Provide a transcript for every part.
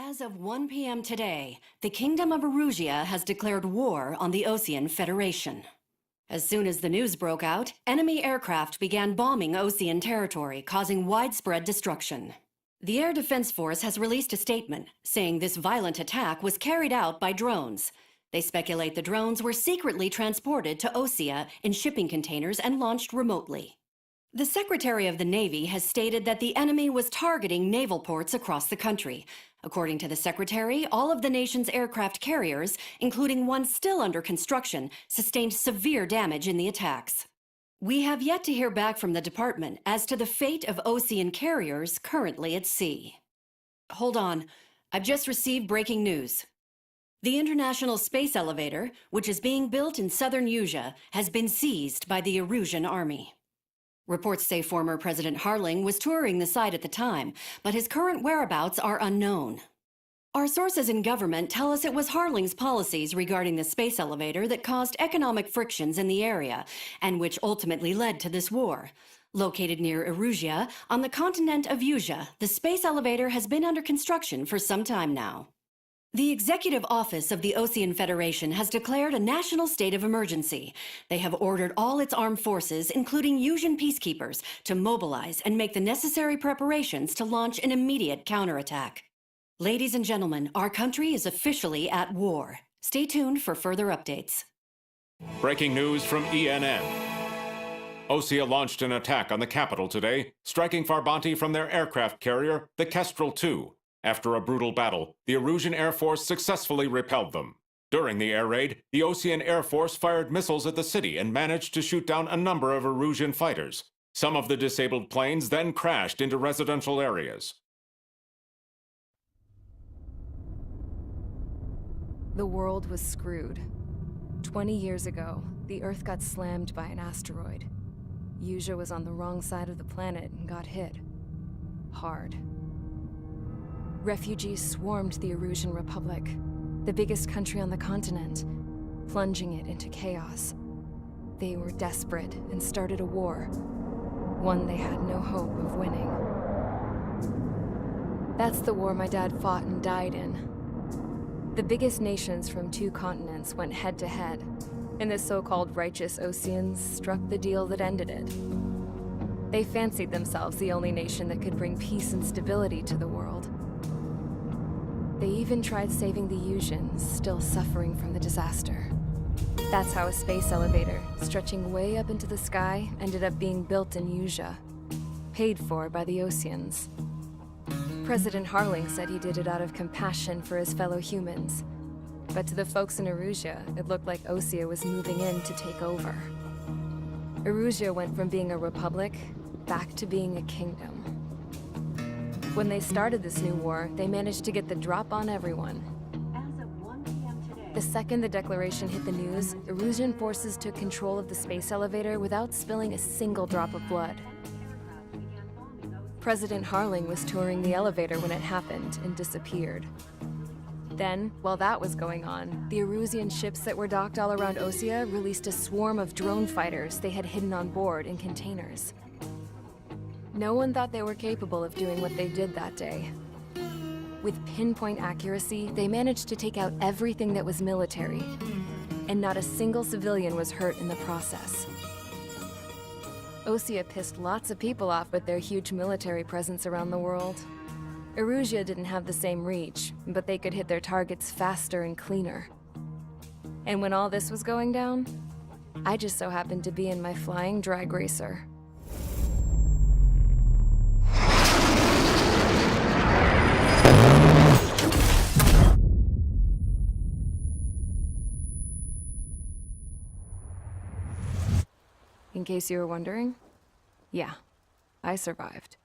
As of 1 p.m. today, the Kingdom of Erusia has declared war on the Osean Federation. As soon as the news broke out, enemy aircraft began bombing Osean territory, causing widespread destruction. The Air Defense Force has released a statement saying this violent attack was carried out by drones. They speculate the drones were secretly transported to Osea in shipping containers and launched remotely. The Secretary of the Navy has stated that the enemy was targeting naval ports across the country. According to the Secretary, all of the nation's aircraft carriers, including one still under construction, sustained severe damage in the attacks. We have yet to hear back from the department as to the fate of Osean carriers currently at sea. Hold on, I've just received breaking news. The International Space Elevator, which is being built in southern Usea, has been seized by the Erusian army. Reports say former President Harling was touring the site at the time, but his current whereabouts are unknown. Our sources in government tell us it was Harling's policies regarding the space elevator that caused economic frictions in the area, and which ultimately led to this war. Located near Erusia, on the continent of Usea, the space elevator has been under construction for some time now. The Executive Office of the Osean Federation has declared a national state of emergency. They have ordered all its armed forces, including Usian peacekeepers, to mobilize and make the necessary preparations to launch an immediate counterattack. Ladies and gentlemen, our country is officially at war. Stay tuned for further updates. Breaking news from ENN. Osea launched an attack on the capital today, striking Farbanti from their aircraft carrier, the Kestrel II. After a brutal battle, the Erusian Air Force successfully repelled them. During the air raid, the Osean Air Force fired missiles at the city and managed to shoot down a number of Erusian fighters. Some of the disabled planes then crashed into residential areas. The world was screwed. 20 years ago, the Earth got slammed by an asteroid. Usea was on the wrong side of the planet and got hit. Hard. Refugees swarmed the Erusian Republic, the biggest country on the continent, plunging it into chaos. They were desperate and started a war, one they had no hope of winning. That's the war my dad fought and died in. The biggest nations from 2 continents went head-to-head, and the so-called righteous Oseans struck the deal that ended it. They fancied themselves the only nation that could bring peace and stability to the world. They even tried saving the Usians, still suffering from the disaster. That's how a space elevator, stretching way up into the sky, ended up being built in Usea, paid for by the Oseans. President Harling said he did it out of compassion for his fellow humans. But to the folks in Erusia, it looked like Osea was moving in to take over. Erusia went from being a republic back to being a kingdom. When they started this new war, they managed to get the drop on everyone. As of 1 p.m. today, The second the declaration hit the news, Erusian forces took control of the space elevator without spilling a single drop of blood. President Harling was touring the elevator when it happened and disappeared. Then, while that was going on, the Erusian ships that were docked all around Osea released a swarm of drone fighters they had hidden on board in containers. No one thought they were capable of doing what they did that day. With pinpoint accuracy, they managed to take out everything that was military, and not a single civilian was hurt in the process. Osea pissed lots of people off with their huge military presence around the world. Erusia didn't have the same reach, but they could hit their targets faster and cleaner. And when all this was going down, I just so happened to be in my flying drag racer. In case you were wondering, yeah, I survived.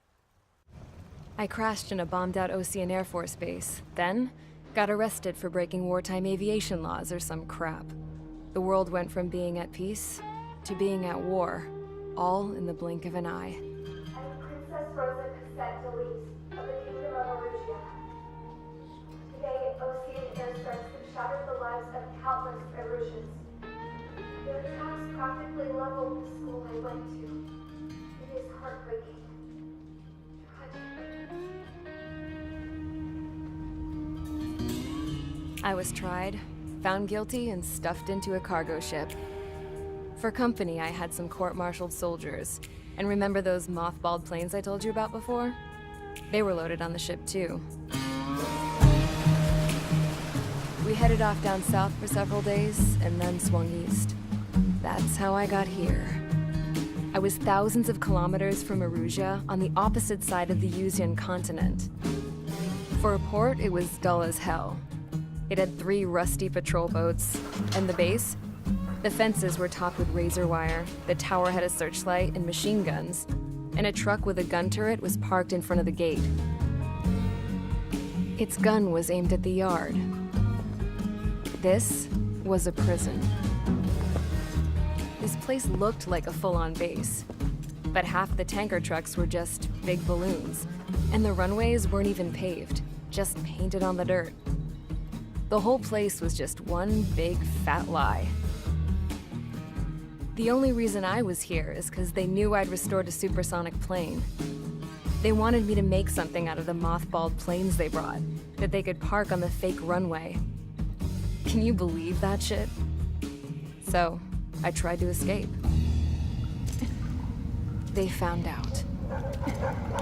I crashed in a bombed-out Osean Air Force base, then got arrested for breaking wartime aviation laws or some crap. The world went from being at peace to being at war, all in the blink of an eye. I'm Princess Rosa Cassette Delise of the Kingdom of Erusia. Today, Osean airstrikes have shattered the lives of countless Erusians. Their attacks practically leveled the school I went to. It is heartbreaking. Tragic. I was tried, found guilty, and stuffed into a cargo ship. For company, I had some court-martialed soldiers. And remember those mothballed planes I told you about before? They were loaded on the ship too. We headed off down south for several days, and then swung east. That's how I got here. I was thousands of kilometers from Erusia, on the opposite side of the Yuzian continent. For a port, it was dull as hell. It had 3 rusty patrol boats, and the base? The fences were topped with razor wire, the tower had a searchlight and machine guns, and a truck with a gun turret was parked in front of the gate. Its gun was aimed at the yard. This was a prison. This place looked like a full-on base, but half the tanker trucks were just big balloons, and the runways weren't even paved, just painted on the dirt. The whole place was just one big fat lie. The only reason I was here is because they knew I'd restored a supersonic plane. They wanted me to make something out of the mothballed planes they brought, that they could park on the fake runway. Can you believe that shit? So, I tried to escape. They found out,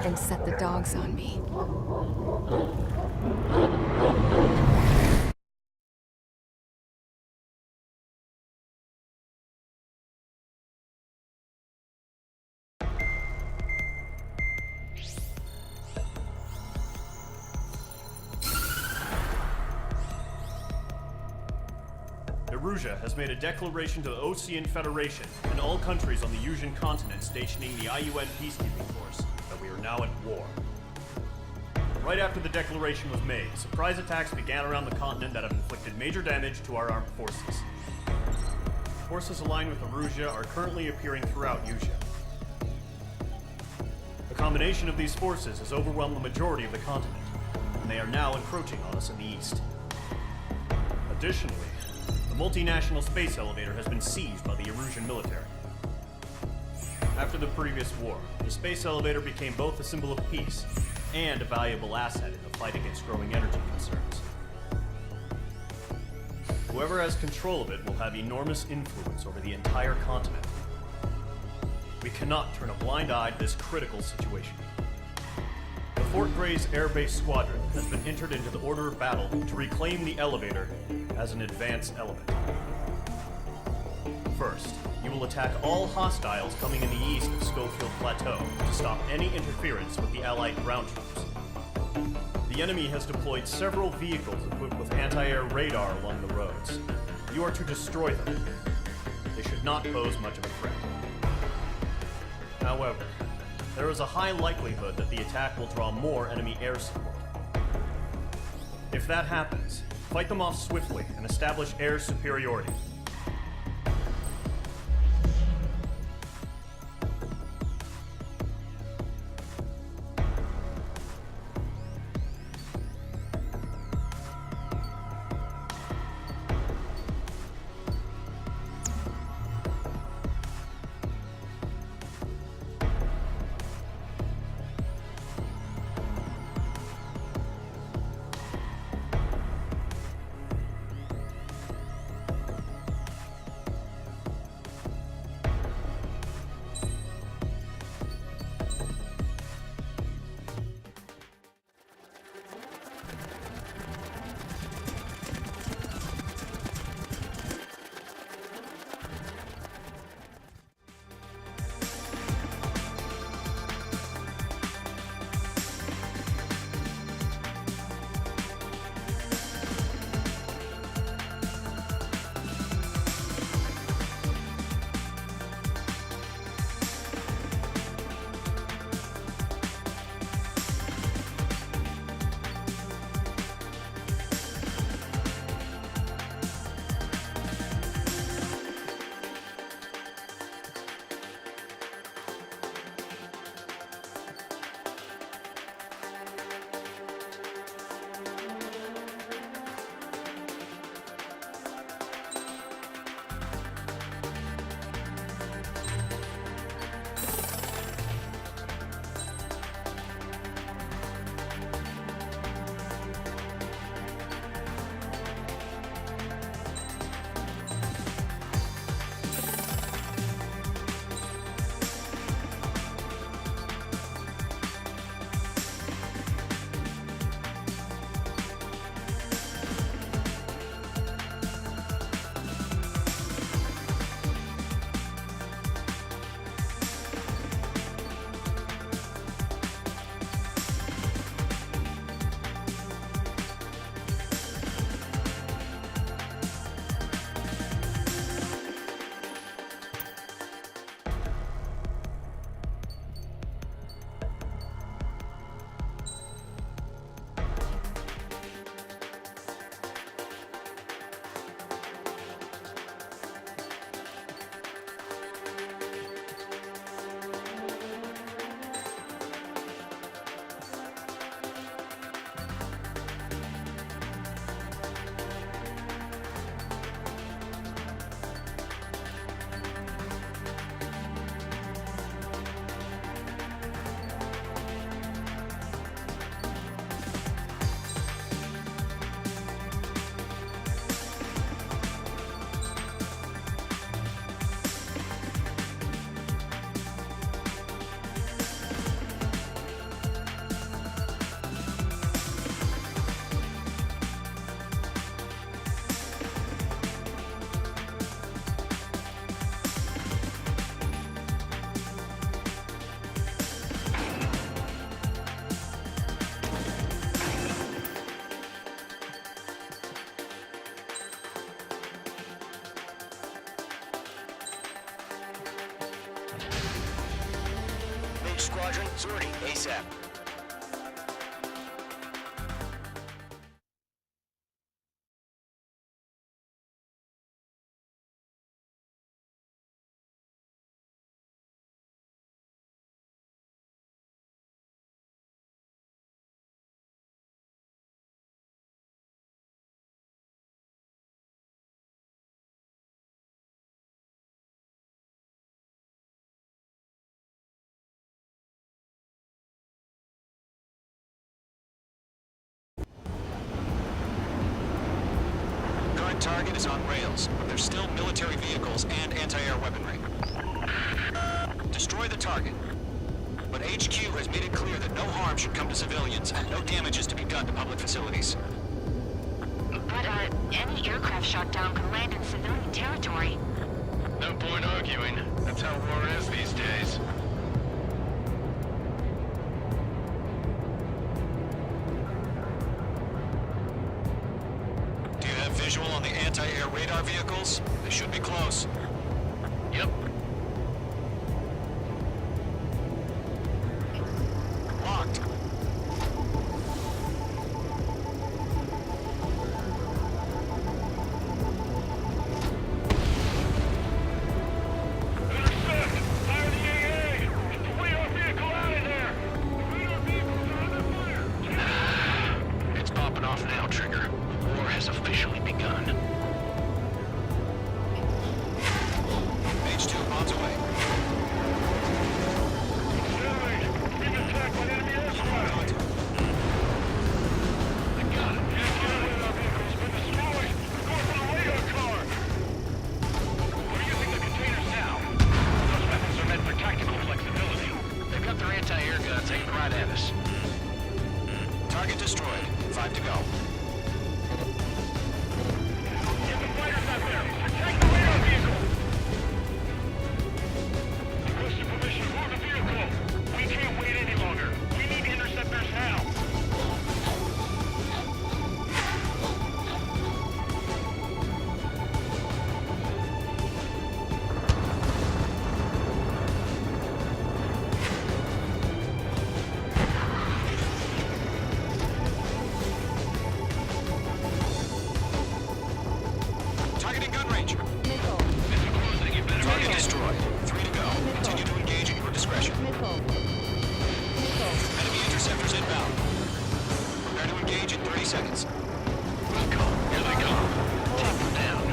and set the dogs on me. Erusia has made a declaration to the Osean Federation and all countries on the Yuzian continent stationing the IUN peacekeeping force that we are now at war. Right after the declaration was made, surprise attacks began around the continent that have inflicted major damage to our armed forces. Forces aligned with Erusia are currently appearing throughout Yusia. The combination of these forces has overwhelmed the majority of the continent, and they are now encroaching on us in the east. Additionally, the multinational space elevator has been seized by the Erusian military. After the previous war, the space elevator became both a symbol of peace and a valuable asset in the fight against growing energy concerns. Whoever has control of it will have enormous influence over the entire continent. We cannot turn a blind eye to this critical situation. The Fort Gray's Air Base Squadron has been entered into the order of battle to reclaim the elevator as an advance element. First, you will attack all hostiles coming in the east of Schofield Plateau to stop any interference with the Allied ground troops. The enemy has deployed several vehicles equipped with anti-air radar along the roads. You are to destroy them. They should not pose much of a threat. However, there is a high likelihood that the attack will draw more enemy air support. If that happens, fight them off swiftly and establish air superiority. Squadron, sortie, ASAP. Target is on rails, but there's still military vehicles and anti-air weaponry. Destroy the target. But HQ has made it clear that no harm should come to civilians and no damage is to be done to public facilities. But, any aircraft shot down could land in civilian territory. No point arguing. That's how war is these days. Visual on the anti-air radar vehicles? They should be close. Yep. Locked. It's popping off now, Trigger. War has officially begun. H2 on its way. Being attacked by enemy aircraft! I got it. Radar vehicle's been destroyed! Going for the radar car! We're using the containers now. Those weapons are meant for tactical flexibility. They've got their anti-air guns aimed right at us. Target destroyed. 5 to go. Get the fighters out there! Protect the radar vehicle! Requesting permission for the vehicle! We can't wait any longer! We need interceptors now! Targeting gun range. Missile. Missile closing, you better Target make it! destroyed. 3 to go. Continue to engage at your discretion. Missile. Missile. Enemy interceptors inbound. Prepare to engage in 30 seconds. Welcome. Here they come. Take them down.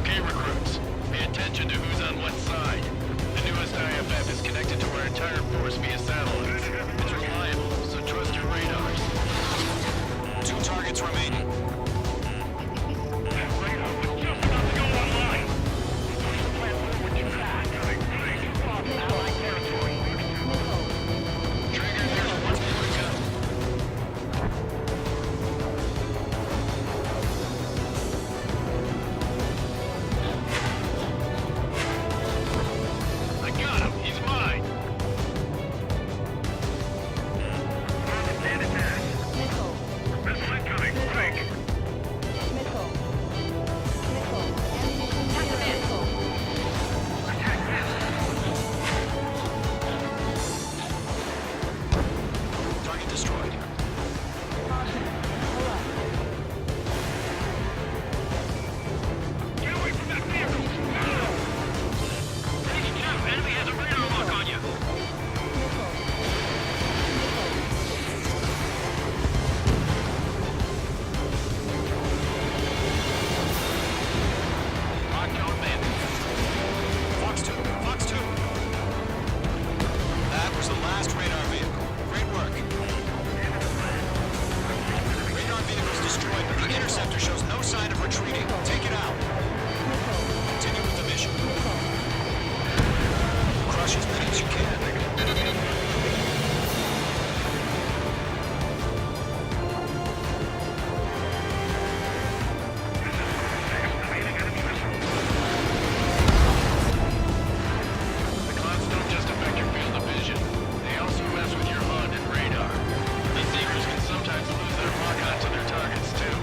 Okay, recruits. Pay attention to who's on what side. The newest IFF is connected to our entire force via satellite. It's reliable, so trust your radars. 2 targets remaining. That radar was just about to go online. Push the plan forward too fast. Allied territory. Trigger, there's one more to go. I got him. He's mine. Stand attack. Missile. Missile incoming. Quick. Missile. Missile. Enemy missile. Attack this. Target destroyed. Get away from that vehicle! Now! H2, enemy has a radar lock on you! Lockdown bandit. Fox 2. Fox 2. That was the last radar vehicle. Great work. Radar vehicle's destroyed, but the interceptor shows no sign of retreating. Take it out. Continue with the mission. Crush as many as you can. The clouds don't just affect your field of vision. They also mess with your HUD and radar. These seekers can sometimes lose their lock onto their targets, too.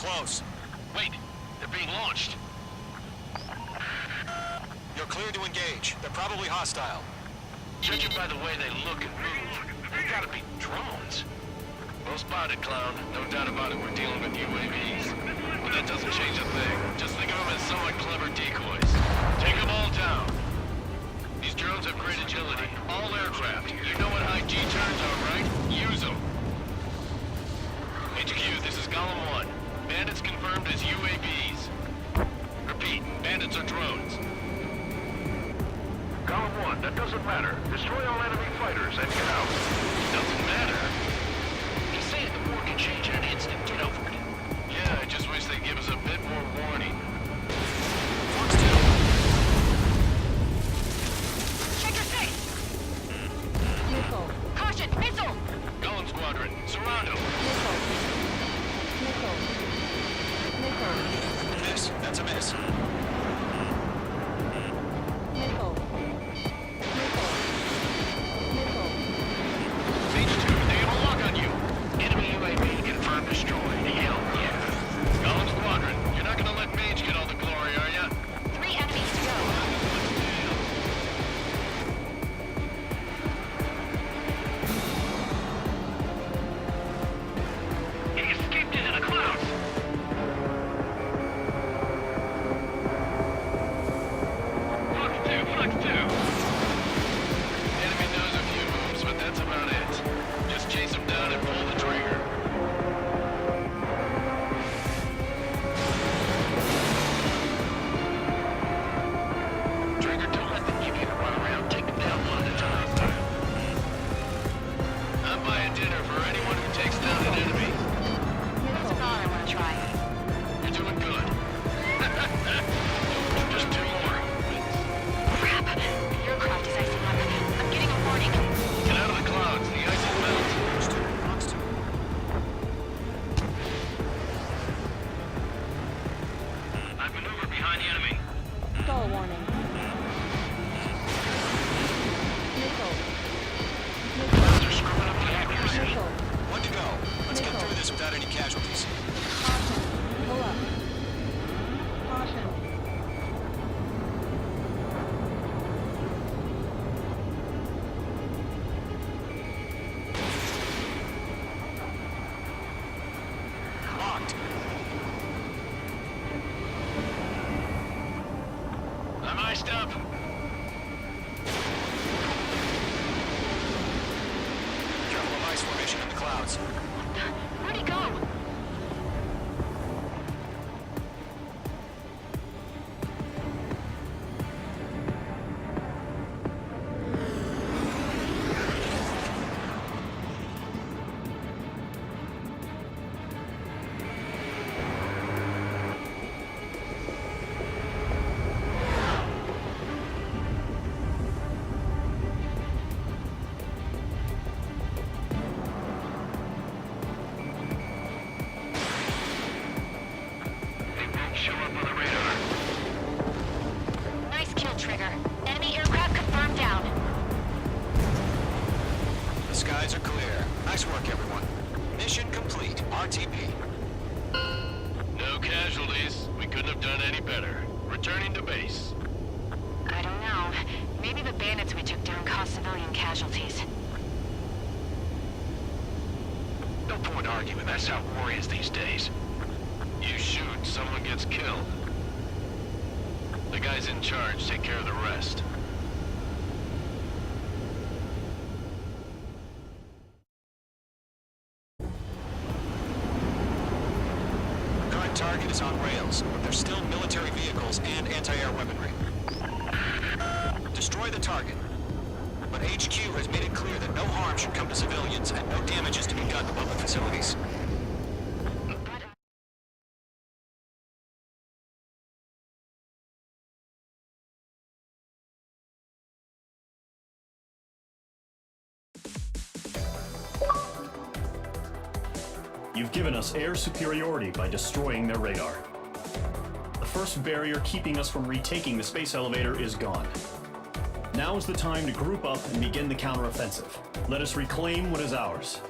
Close. Wait, they're being launched. You're clear to engage. They're probably hostile. Judging by the way they look and move, they gotta be drones. Well spotted, Clown. No doubt about it, we're dealing with UAVs. But that doesn't change a thing. Just think of them as somewhat clever decoys. Take them all down. These drones have great agility. All aircraft. You know what high G turns are, right? Use them. HQ, this is Golem 1. Bandits confirmed as UAVs. Repeat, bandits are drones. Golem 1, that doesn't matter. Destroy all enemy fighters and get out. Doesn't matter. He's saying the war can change in an instant. Get over it. Yeah, I just wish they'd give us a bit more warning. Fox 2. Check your face! Nickel. Caution, missile! Golem Squadron, surround them. Nickel. Nickel. Nickel. Miss. That's a miss. Nickel. Nickel. Nickel. H2, they have a lock on you. Enemy UAV confirmed destroyed. Hell yeah. Golem Squadron, you're not gonna let Mage get all the glory, are ya? 3 enemies to go. He escaped into the clouds. Fox 2. Enemy knows a few moves, but that's about it. Just chase them down and pull the trigger. Trigger, don't let them give you the runaround. Take them down one at a time. I'm buying dinner for anyone who takes down an enemy. That's not I want to try. You're doing good. Just 2 more. Crap! The aircraft is icing up. I'm getting a warning. Get out of the clouds, the ice will melt. Fox 2. Fox 2. I've maneuvered behind the enemy. Gull warning. Nickel. Clouds are screwing up the accuracy. Nickel. One to go. Let's get Nickel. through this without any casualties. Caution. Pull up. Caution. Locked. I'm iced up. Careful of ice formation in the clouds. Where'd he go? They won't show up on the radar. Nice kill, Trigger. Enemy aircraft confirmed down. The skies are clear. Nice work, everyone. Mission complete. RTP. No casualties. We couldn't have done any better. Returning to base. I don't know. Maybe the bandits we took down caused civilian casualties. No point arguing. That's how war is these days. You shoot, someone gets killed. The guys in charge take care of the rest. Current target is on rails, but there's still military vehicles and anti-air weaponry. Destroy the target. But HQ has made it clear that no harm should come to civilians and no damage is to be done to public facilities. You've given us air superiority by destroying their radar. The first barrier keeping us from retaking the space elevator is gone. Now is the time to group up and begin the counteroffensive. Let us reclaim what is ours.